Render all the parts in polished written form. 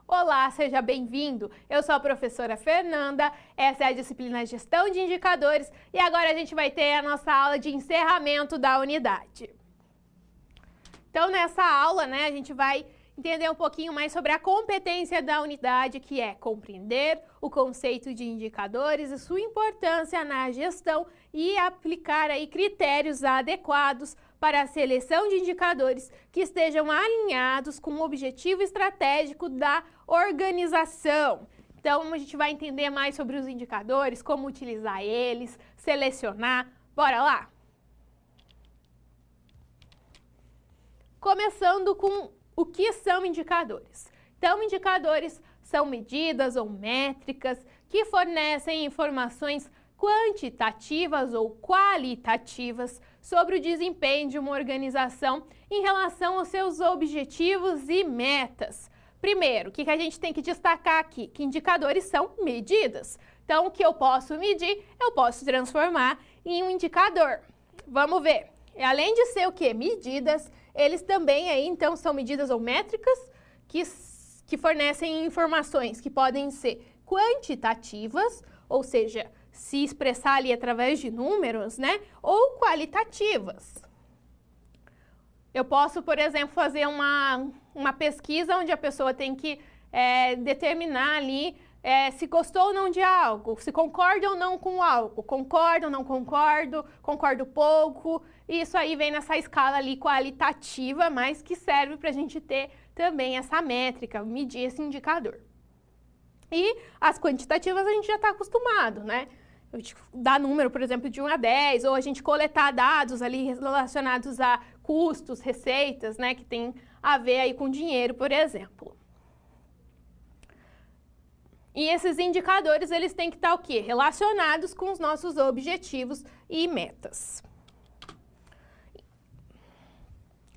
Olá, seja bem-vindo! Eu sou a professora Fernanda, essa é a disciplina Gestão de Indicadores e agora a gente vai ter a nossa aula de encerramento da unidade. Então, nessa aula, a gente vai entender um pouquinho mais sobre a competência da unidade, que é compreender o conceito de indicadores e sua importância na gestão e aplicar aí critérios adequados para a seleção de indicadores que estejam alinhados com o objetivo estratégico da organização. Então, a gente vai entender mais sobre os indicadores, como utilizar eles, selecionar. Bora lá? Começando com o que são indicadores. Então, indicadores são medidas ou métricas que fornecem informações quantitativas ou qualitativas sobre o desempenho de uma organização em relação aos seus objetivos e metas. Primeiro, o que a gente tem que destacar aqui? Que indicadores são medidas. Então, o que eu posso medir, eu posso transformar em um indicador. Vamos ver. Além de ser o quê? Medidas, eles também aí, então, são medidas ou métricas que fornecem informações que podem ser quantitativas, ou seja, se expressar ali através de números, ou qualitativas. Eu posso, por exemplo, fazer uma pesquisa onde a pessoa tem que determinar ali se gostou ou não de algo, se concorda ou não com algo, concordo ou não concordo, concordo pouco. Isso aí vem nessa escala ali qualitativa, mas que serve para a gente ter também essa métrica, medir esse indicador. E as quantitativas a gente já está acostumado, Eu dar número, por exemplo, de 1 a 10, ou a gente coletar dados ali relacionados a custos, receitas, que tem a ver aí com dinheiro, por exemplo. E esses indicadores, eles têm que estar o quê? Relacionados com os nossos objetivos e metas.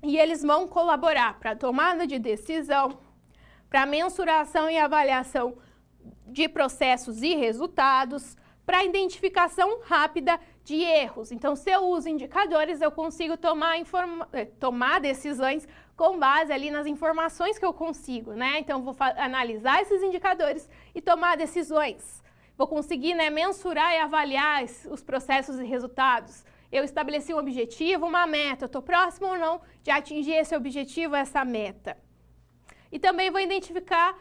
E eles vão colaborar para a tomada de decisão, para a mensuração e avaliação de processos e resultados, para a identificação rápida de erros. Então, se eu uso indicadores, eu consigo tomar decisões com base ali nas informações que eu consigo, Então, eu vou analisar esses indicadores e tomar decisões. Vou conseguir, mensurar e avaliar os processos e resultados. Eu estabeleci um objetivo, uma meta, eu estou próximo ou não de atingir esse objetivo, essa meta. E também vou identificar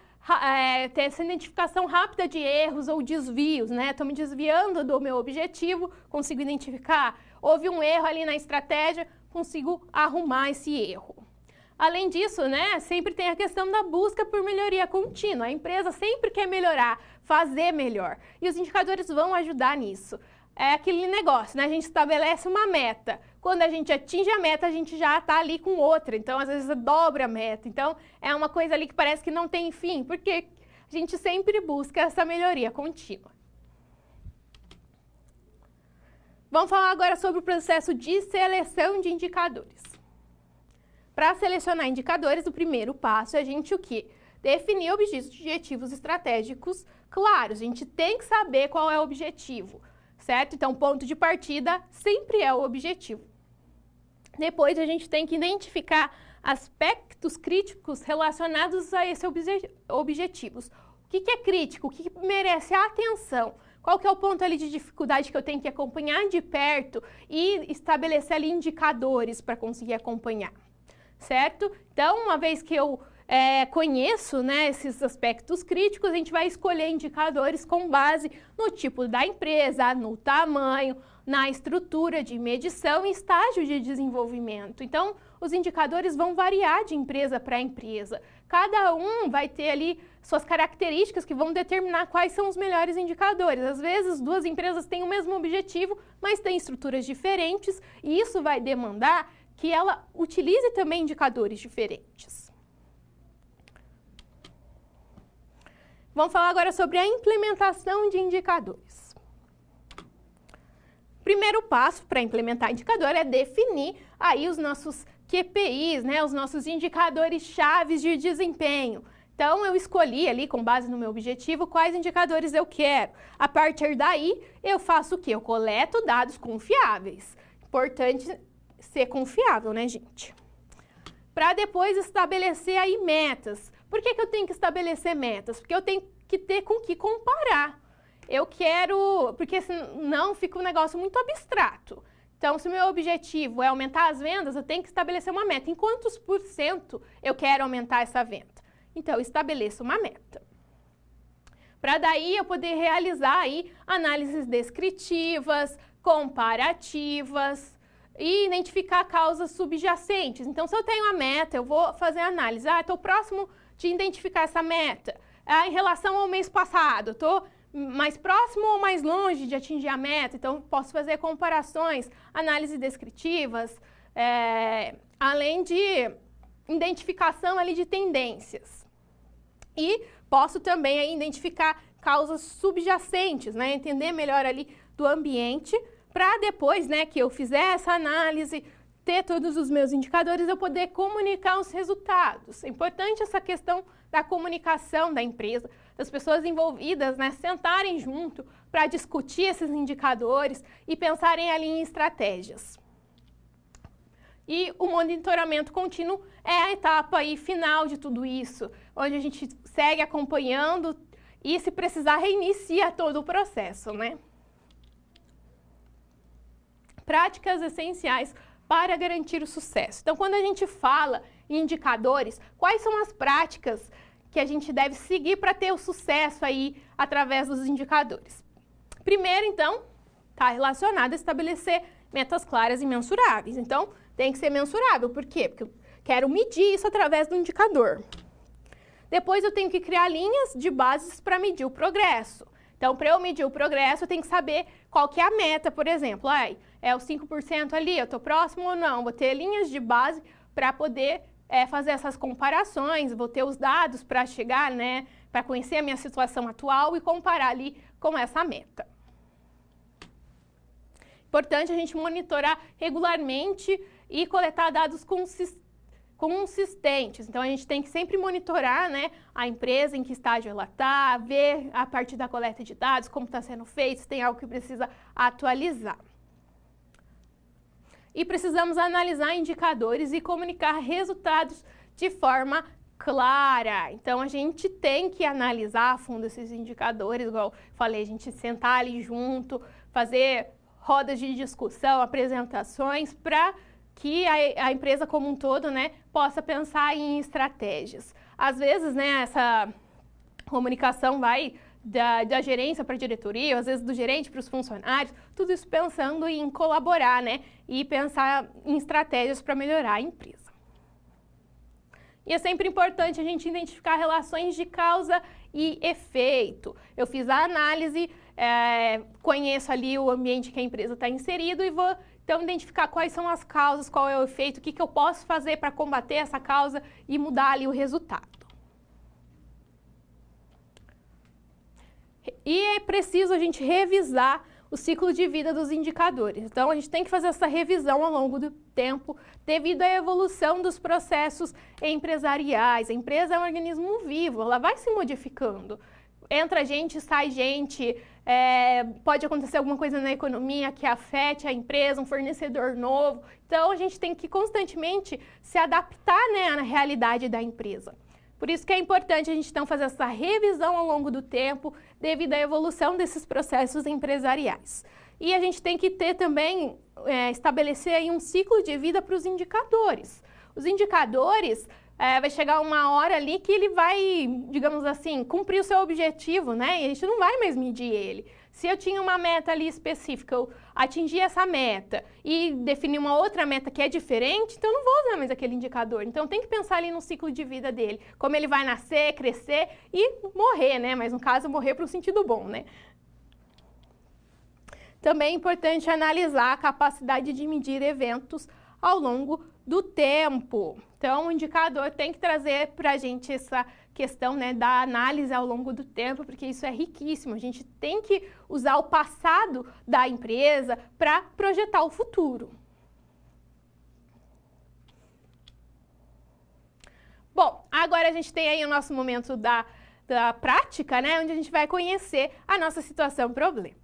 ter essa identificação rápida de erros ou desvios, Estou me desviando do meu objetivo, consigo identificar, houve um erro ali na estratégia, consigo arrumar esse erro. Além disso, sempre tem a questão da busca por melhoria contínua. A empresa sempre quer melhorar, fazer melhor. E os indicadores vão ajudar nisso. É aquele negócio, A gente estabelece uma meta. Quando a gente atinge a meta, a gente já está ali com outra. Então, às vezes, dobra a meta. Então, é uma coisa ali que parece que não tem fim, porque a gente sempre busca essa melhoria contínua. Vamos falar agora sobre o processo de seleção de indicadores. Para selecionar indicadores, o primeiro passo é a gente o quê? Definir objetivos estratégicos claros. A gente tem que saber qual é o objetivo. Certo? Então, ponto de partida sempre é o objetivo. Depois, a gente tem que identificar aspectos críticos relacionados a esses objetivos. O que é crítico? O que merece a atenção? Qual que é o ponto ali de dificuldade que eu tenho que acompanhar de perto e estabelecer ali indicadores para conseguir acompanhar, certo? Então, uma vez que eu conheço esses aspectos críticos, a gente vai escolher indicadores com base no tipo da empresa, no tamanho, na estrutura de medição e estágio de desenvolvimento. Então, os indicadores vão variar de empresa para empresa. Cada um vai ter ali suas características que vão determinar quais são os melhores indicadores. Às vezes, duas empresas têm o mesmo objetivo, mas têm estruturas diferentes, e isso vai demandar que ela utilize também indicadores diferentes. Vamos falar agora sobre a implementação de indicadores. O primeiro passo para implementar indicador é definir aí os nossos QPIs, os nossos indicadores chaves de desempenho. Então, eu escolhi ali, com base no meu objetivo, quais indicadores eu quero. A partir daí, eu faço o quê? Eu coleto dados confiáveis. Importante ser confiável, gente? para depois estabelecer aí metas. Por que eu tenho que estabelecer metas? Porque eu tenho que ter com que comparar. Eu quero, porque senão fica um negócio muito abstrato. Então, se o meu objetivo é aumentar as vendas, eu tenho que estabelecer uma meta. Em quantos por cento eu quero aumentar essa venda? Então, eu estabeleço uma meta. Para daí eu poder realizar aí análises descritivas, comparativas e identificar causas subjacentes. Então, se eu tenho a meta, eu vou fazer a análise. Estou próximo de identificar essa meta. Em relação ao mês passado, estou mais próximo ou mais longe de atingir a meta? Então, posso fazer comparações, análises descritivas, além de identificação ali de tendências. E posso também aí identificar causas subjacentes, né? Entender melhor ali do ambiente, para depois, né, que eu fizer essa análise, ter todos os meus indicadores, eu poder comunicar os resultados. É importante essa questão da comunicação da empresa, das pessoas envolvidas, né, sentarem junto para discutir esses indicadores e pensarem ali em estratégias. E o monitoramento contínuo é a etapa aí final de tudo isso, onde a gente segue acompanhando e, se precisar, reinicia todo o processo, né? Práticas essenciais para garantir o sucesso. Então, quando a gente fala em indicadores, quais são as práticas que a gente deve seguir para ter o sucesso aí através dos indicadores? Primeiro, então, está relacionado a estabelecer metas claras e mensuráveis. Então, tem que ser mensurável. Por quê? Porque eu quero medir isso através do indicador. Depois, eu tenho que criar linhas de bases para medir o progresso. Então, para eu medir o progresso, eu tenho que saber qual que é a meta, por exemplo. É os 5% ali, eu estou próximo ou não? Vou ter linhas de base para poder fazer essas comparações, vou ter os dados para chegar, né, para conhecer a minha situação atual e comparar ali com essa meta. Importante a gente monitorar regularmente e coletar dados consistentes. Então, a gente tem que sempre monitorar, né, a empresa, em que estágio ela está, ver a partir da coleta de dados, como está sendo feito, se tem algo que precisa atualizar. E precisamos analisar indicadores e comunicar resultados de forma clara. Então, a gente tem que analisar a fundo esses indicadores, igual eu falei, a gente sentar ali junto, fazer rodas de discussão, apresentações, para que a empresa como um todo, né, possa pensar em estratégias. Às vezes, né, essa comunicação vai da gerência para a diretoria, às vezes do gerente para os funcionários, tudo isso pensando em colaborar, né, e pensar em estratégias para melhorar a empresa. E é sempre importante a gente identificar relações de causa e efeito. Eu fiz a análise, conheço ali o ambiente que a empresa está inserido e vou então identificar quais são as causas, qual é o efeito, o que eu posso fazer para combater essa causa e mudar ali o resultado. E é preciso a gente revisar o ciclo de vida dos indicadores. Então, a gente tem que fazer essa revisão ao longo do tempo, devido à evolução dos processos empresariais. A empresa é um organismo vivo, ela vai se modificando. Entra gente, sai gente, pode acontecer alguma coisa na economia que afete a empresa, um fornecedor novo. Então, a gente tem que constantemente se adaptar, né, à realidade da empresa. Por isso que é importante a gente então fazer essa revisão ao longo do tempo, devido à evolução desses processos empresariais. E a gente tem que ter também, estabelecer aí um ciclo de vida para os indicadores. Os indicadores, vai chegar uma hora ali que ele vai, digamos assim, cumprir o seu objetivo, né? E a gente não vai mais medir ele. Se eu tinha uma meta ali específica, eu atingi essa meta e defini uma outra meta que é diferente, então eu não vou usar mais aquele indicador. Então tem que pensar ali no ciclo de vida dele, como ele vai nascer, crescer e morrer, né? Mas no caso, morrer para o sentido bom, né? Também é importante analisar a capacidade de medir eventos ao longo do tempo. Então, o indicador tem que trazer para a gente essa questão, né, da análise ao longo do tempo, porque isso é riquíssimo. A gente tem que usar o passado da empresa para projetar o futuro. Bom, agora a gente tem aí o nosso momento da prática, né, onde a gente vai conhecer a nossa situação problema.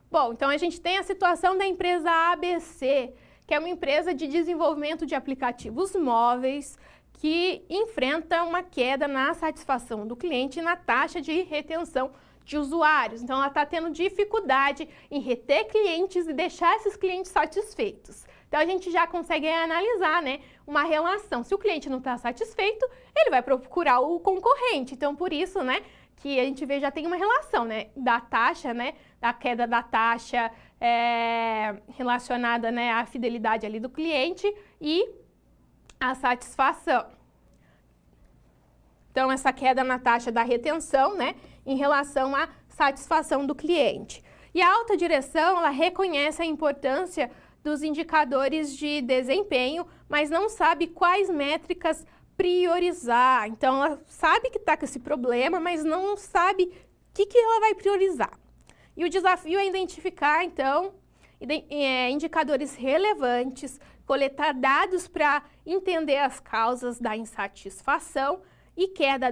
Bom, então a gente tem a situação da empresa ABC, que é uma empresa de desenvolvimento de aplicativos móveis que enfrenta uma queda na satisfação do cliente e na taxa de retenção de usuários. Então, ela está tendo dificuldade em reter clientes e deixar esses clientes satisfeitos. Então, a gente já consegue analisar, né, uma relação. Se o cliente não está satisfeito, ele vai procurar o concorrente. Então, por isso, né, que a gente vê já tem uma relação, né, da taxa, né, da queda da taxa relacionada, né, à fidelidade ali do cliente e a satisfação. Então, essa queda na taxa da retenção, né, em relação à satisfação do cliente. E a alta direção, ela reconhece a importância dos indicadores de desempenho, mas não sabe quais métricas priorizar. Então, ela sabe que está com esse problema, mas não sabe o que ela vai priorizar. E o desafio é identificar, então, indicadores relevantes, coletar dados para entender as causas da insatisfação e queda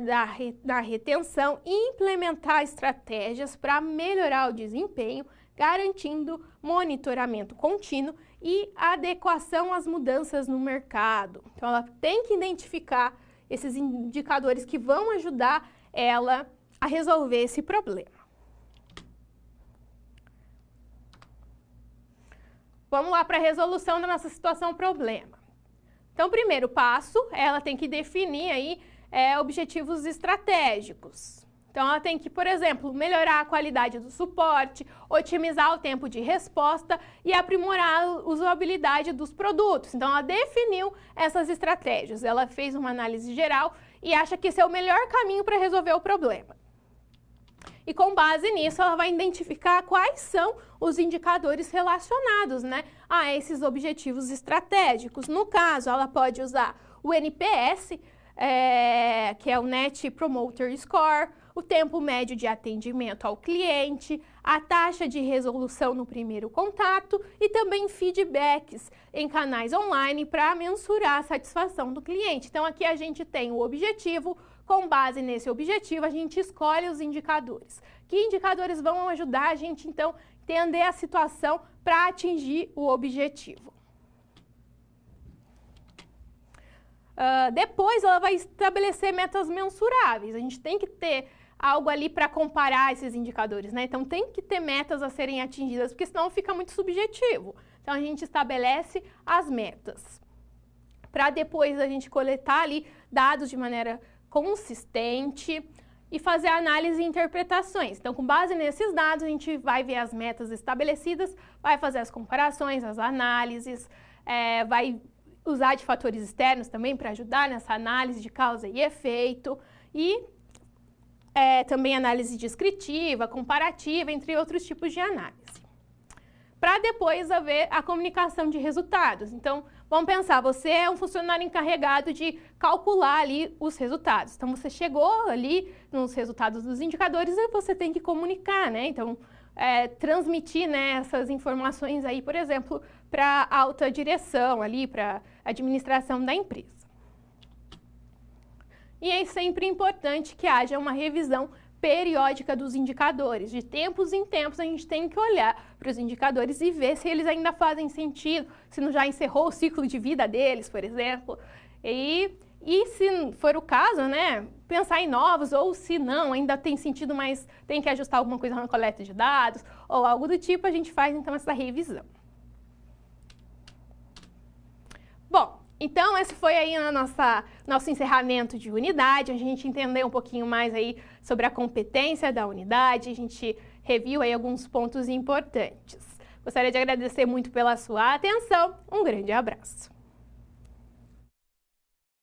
da retenção e implementar estratégias para melhorar o desempenho, garantindo monitoramento contínuo e adequação às mudanças no mercado. Então, ela tem que identificar esses indicadores que vão ajudar ela a resolver esse problema. Vamos lá para a resolução da nossa situação-problema. Então, o primeiro passo, ela tem que definir aí objetivos estratégicos. Então, ela tem que, por exemplo, melhorar a qualidade do suporte, otimizar o tempo de resposta e aprimorar a usabilidade dos produtos. Então, ela definiu essas estratégias. Ela fez uma análise geral e acha que esse é o melhor caminho para resolver o problema. E com base nisso, ela vai identificar quais são os indicadores relacionados, né, a esses objetivos estratégicos. No caso, ela pode usar o NPS, que é o Net Promoter Score, o tempo médio de atendimento ao cliente, a taxa de resolução no primeiro contato e também feedbacks em canais online para mensurar a satisfação do cliente. Então, aqui a gente tem o objetivo. Com base nesse objetivo, a gente escolhe os indicadores. Que indicadores vão ajudar a gente, então, entender a situação para atingir o objetivo? Depois, ela vai estabelecer metas mensuráveis. A gente tem que ter algo ali para comparar esses indicadores, né? Então, tem que ter metas a serem atingidas, porque senão fica muito subjetivo. Então, a gente estabelece as metas. Para depois a gente coletar ali dados de maneira consistente e fazer análise e interpretações. Então, com base nesses dados, a gente vai ver as metas estabelecidas, vai fazer as comparações, as análises, vai usar de fatores externos também para ajudar nessa análise de causa e efeito e também análise descritiva, comparativa, entre outros tipos de análise. Para depois haver a comunicação de resultados. Então, vamos pensar, você é um funcionário encarregado de calcular ali os resultados. Então, você chegou ali nos resultados dos indicadores e você tem que comunicar, né? Então, transmitir, né, essas informações aí, por exemplo, para a alta direção ali, para a administração da empresa. E é sempre importante que haja uma revisão periódica dos indicadores. De tempos em tempos, a gente tem que olhar para os indicadores e ver se eles ainda fazem sentido, se não já encerrou o ciclo de vida deles, por exemplo. E se for o caso, né, pensar em novos, ou se não, ainda tem sentido, mas tem que ajustar alguma coisa na coleta de dados, ou algo do tipo, a gente faz então essa revisão. Bom, então esse foi aí nosso encerramento de unidade, a gente entendeu um pouquinho mais aí sobre a competência da unidade, a gente reviu aí alguns pontos importantes. Gostaria de agradecer muito pela sua atenção, um grande abraço.